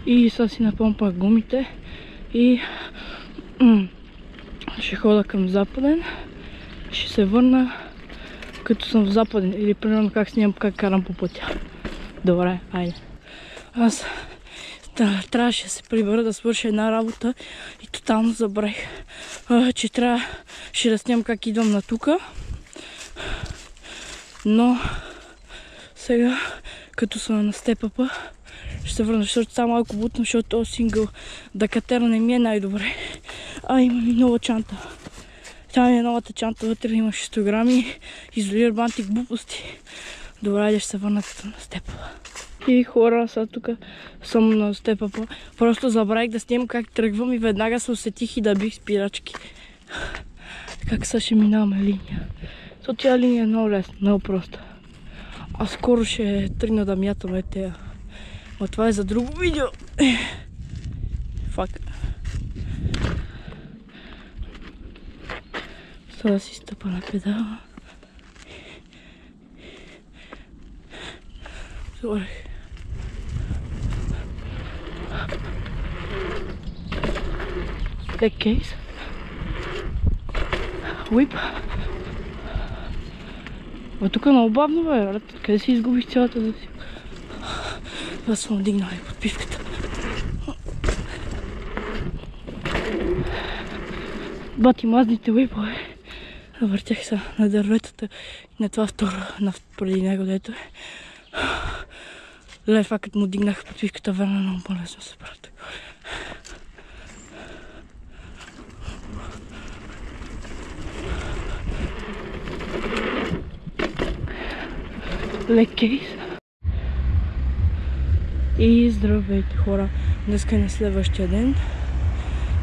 И сега си напомпах гумите и ще хода към западен. Ще се върна като съм в западен или примерно как снимам как карам по пътя. Добре, айде. Аз трябваше да се прибера да свърша една работа и тотално забравих, че трябваше да снимам как идвам на тука. Но сега, като съм на степъпа, ще се върна, защото само малко бутна, защото този сингъл Дакатера не ми е най-добре. Имам и нова чанта. Тя ми е новата чанта, вътре има 600 грами, изолир бантик, глупости. Добре, ще се върна като на степъпа. И хора, сега тук съм на степъпа. Просто забравих да снимам как тръгвам и веднага се усетих и да бих спирачки. Как сега ще минаваме линия. То тя линия е много лесна, много проста. А скоро ще тръгна да мятаме тея. Но това е за друго видео. Фак. Сега да си стъпа на педала. Добре. Leg case. Whip. Тук е много бавно, бе, брат. Къде си изгубих цялата да си? Това съм вдигнали подпивката. Бати мазните whip-ове. Въртях се на дърветата и на това второ, преди него дето е. Леле, това като му дигнах подпивката, верно много по-лесно се прави. Leg case. И здравейте хора, днеска е на следващия ден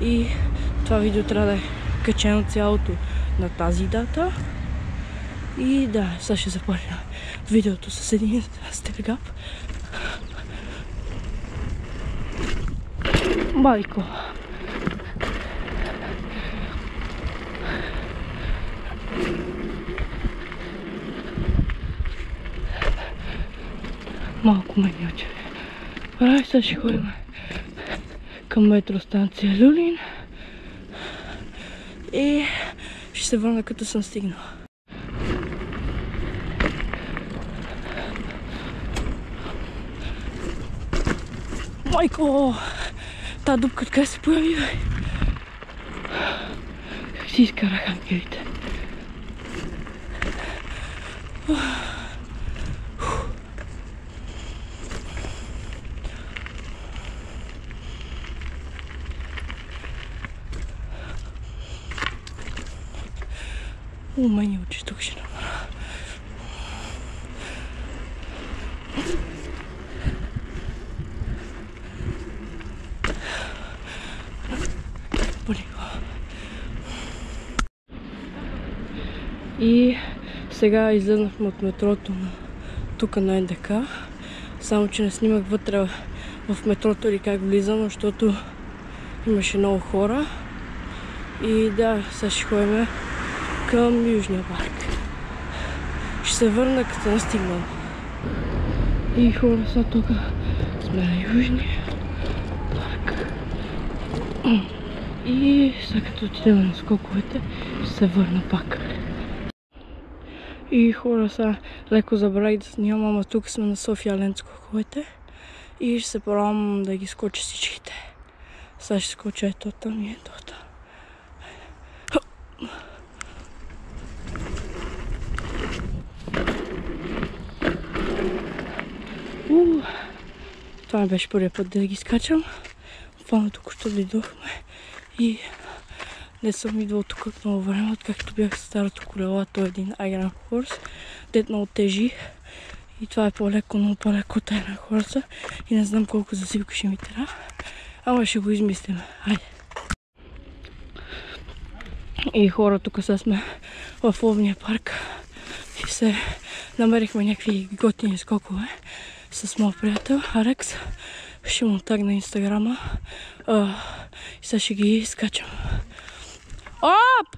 и това видео трябва да е качено цялото на тази дата. И да, сега ще започна видеото с един стелегап. Балико. Малко ме милче. Добре, сега ще ходим към метростанция Люлин и ще се върна като съм стигнал. Майко! Та дупка откъде се появи, бе? Как си изкарах ангелите? Май очи тук ще намара. И сега излезнахме от метрото на тук на НДК. Само че не снимах вътре в метрото или как влизам, защото имаше много хора. И да, сега ще ходим към Южния парк. Ще се върна като настигнам. И хора, сега тук сме на Южния парк. И сега като отидем на скоковете, ще се върна пак. И хора, сега леко забравих да снимам, ама тук сме на София Ленд скоковете. И ще се пробвам да ги скоча всичките. Сега ще скоча ето там и ето там. Това не беше първият път да ги скачам. Буквално току-що дойдохме и не съм идвал тук много време, откакто бях с старото колело, то е един Iron Horse, дет много тежи и това е по-леко, много по-леко от Iron Horse и не знам колко засилка ще ми трябва, ама ще го измислим. Хайде! И хора, тук сега сме в ловния парк и се намерихме някакви готини скокове с моят приятел Арекс. Ще му тагна на инстаграма и сега ще ги скачам. Оп!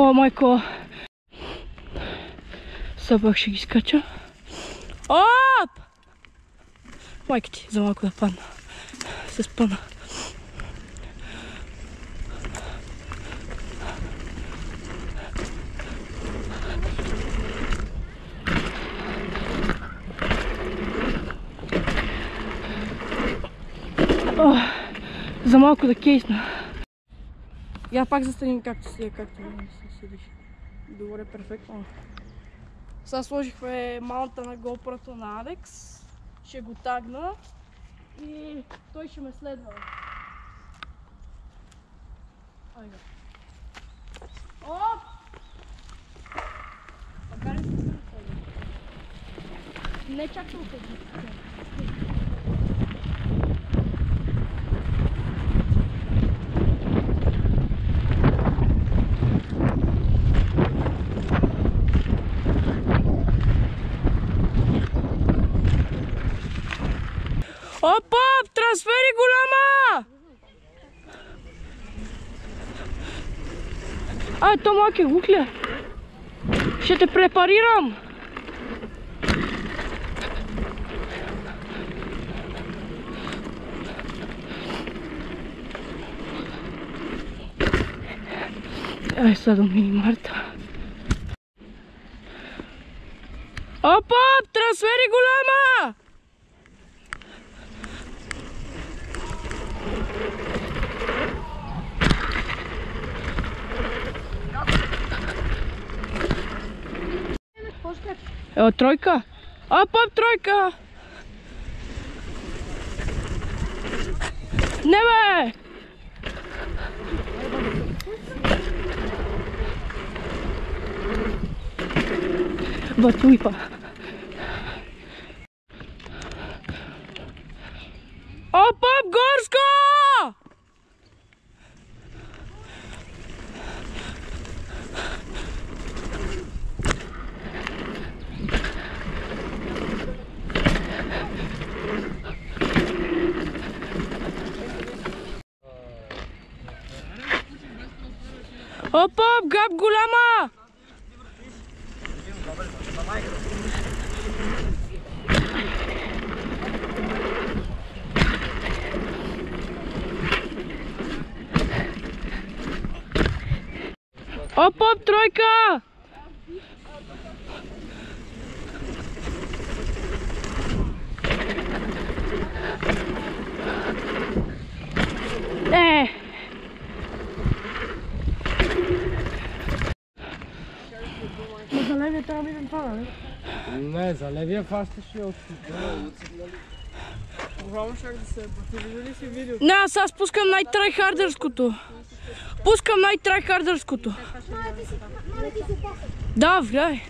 О, майко! Сега пак ще ги скача. Оп! Майка ти, за малко да падна. Се спъна. За малко да кейсна. Я пак застаним както си, както се седиш. Добре, перфектно. Сега сложихме маунта на GoPro-то на Алекс. Ще го тагна и той ще ме следва. Айде. Оп! Макар ли се следва? Не чак толкова. Оп, трансфери голяма! То малки гухля. Ще те препарирам. Сега до мини Марта. Оп, трансфери голяма! Тройка. Оп, тройка. Не бе! Батуйпа. Оп, горско! Оп, габ голяма! Оп, тройка! За левия трябва да видим това, нали? Не, за левия фащаш и от... Буквално щях да се вижда ли си видео? Не, аз пускам най-трайхардърското. Пускам най-трайхардърското. Да, вглядай.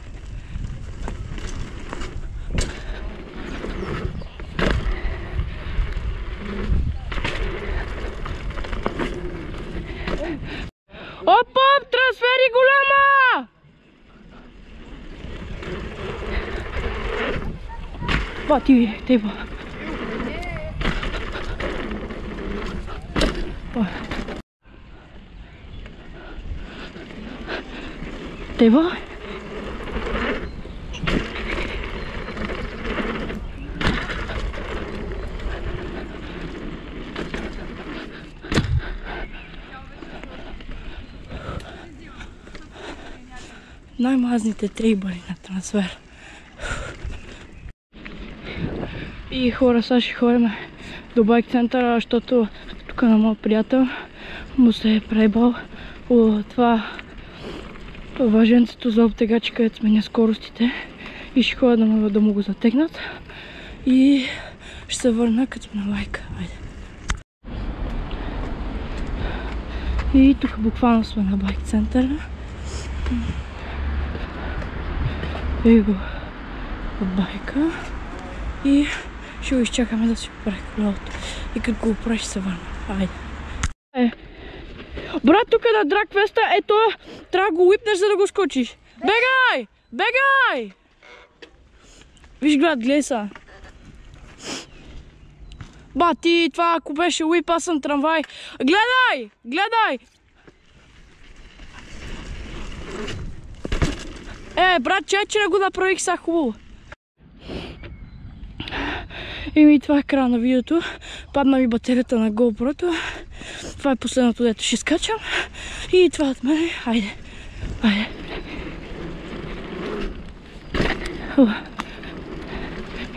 Оп, трансфери голяма! Ба, ти, теба. Теба? Най-мазните трибъри на трансфер. И хора, сега ще ходим до байк центъра, защото тук на моят приятел му се е пребал от това въженцето за обтегачи, където сменя скоростите и ще ходя да му го затегнат и ще се върна като сме на байка. Айде. И тук буквално сме на байк центъра. И го от байка и ще го изчакаме да си оправи колелото. И като го оправи ще се върна. Айде. Брат, тук на Драгфеста, ето, трябва да го уипнеш, за да го скочиш. Бегай! Бегай! Виж, гледай са. Ба, ти, това ако беше уип, аз съм трамвай. Гледай! Гледай! Брат, че не го направих сега хубаво. И това е края на видеото. Падна ми батерията на GoPro-то. Това е последното, дето ще скачам. И това от мене. Хайде.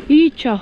И чао.